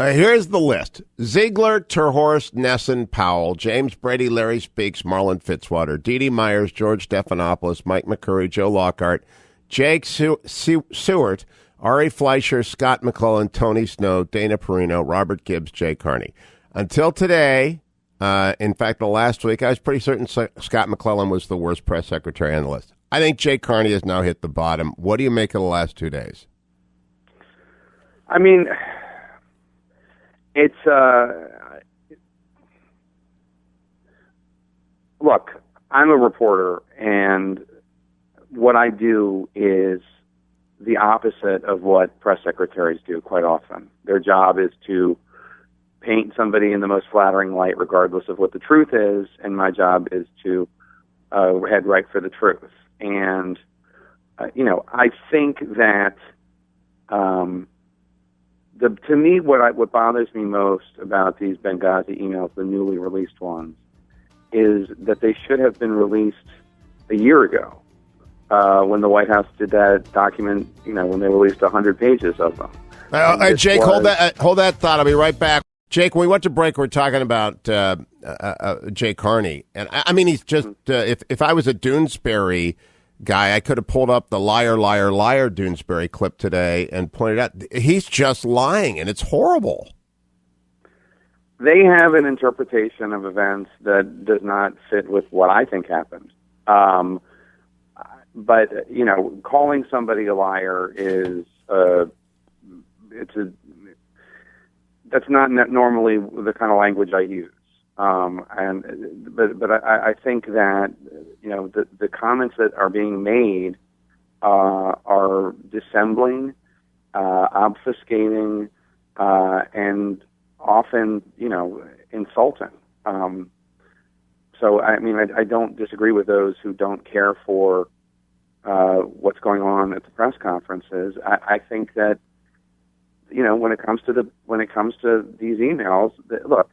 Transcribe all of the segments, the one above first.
Here's the list. Ziegler, Terhorst, Nesson, Powell, James Brady, Larry Speaks, Marlon Fitzwater, Dee Dee Myers, George Stephanopoulos, Mike McCurry, Joe Lockhart, Jake Seward, Ari Fleischer, Scott McClellan, Tony Snow, Dana Perino, Robert Gibbs, Jay Carney. Until today, in fact, the last week, I was pretty certain Scott McClellan was the worst press secretary on the list. I think Jay Carney has now hit the bottom. What do you make of the last 2 days? I mean, it's look, I'm a reporter, and what I do is the opposite of what press secretaries do quite often. Their job is to paint somebody in the most flattering light, regardless of what the truth is, and my job is to head right for the truth. And, I think that to me, what bothers me most about these Benghazi emails, the newly released ones, is that they should have been released a year ago when the White House did that document, when they released 100 pages of them. Jake, hold that thought. I'll be right back. Jake, when we went to break, we were talking about Jay Carney. And I mean, he's just, if I was a Doonesbury guy, I could have pulled up the liar, liar, liar Doonesbury clip today and pointed out he's just lying, and it's horrible. They have an interpretation of events that does not fit with what I think happened. But, calling somebody a liar is, that's not normally the kind of language I use. But I think that, the comments that are being made are dissembling, obfuscating, and often, insulting. So, I don't disagree with those who don't care for what's going on at the press conferences. I think that, when it comes to these emails, look,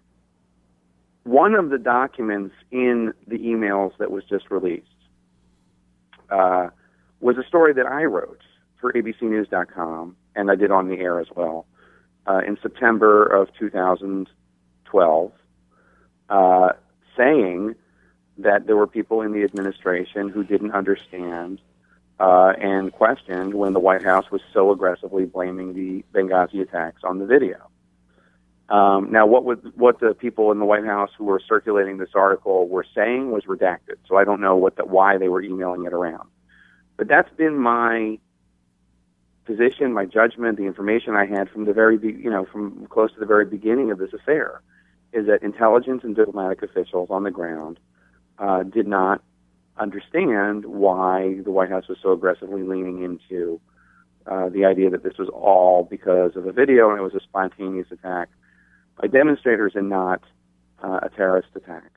one of the documents in the emails that was just released was a story that I wrote for abcnews.com, and I did on the air as well, in September of 2012, saying that there were people in the administration who didn't understand and questioned when the White House was so aggressively blaming the Benghazi attacks on the video. Now, what the people in the White House who were circulating this article were saying was redacted, so I don't know why they were emailing it around. But that's been my position, my judgment, the information I had from from close to the very beginning of this affair, is that intelligence and diplomatic officials on the ground did not understand why the White House was so aggressively leaning into the idea that this was all because of a video and it was a spontaneous attack by demonstrators and not a terrorist attack.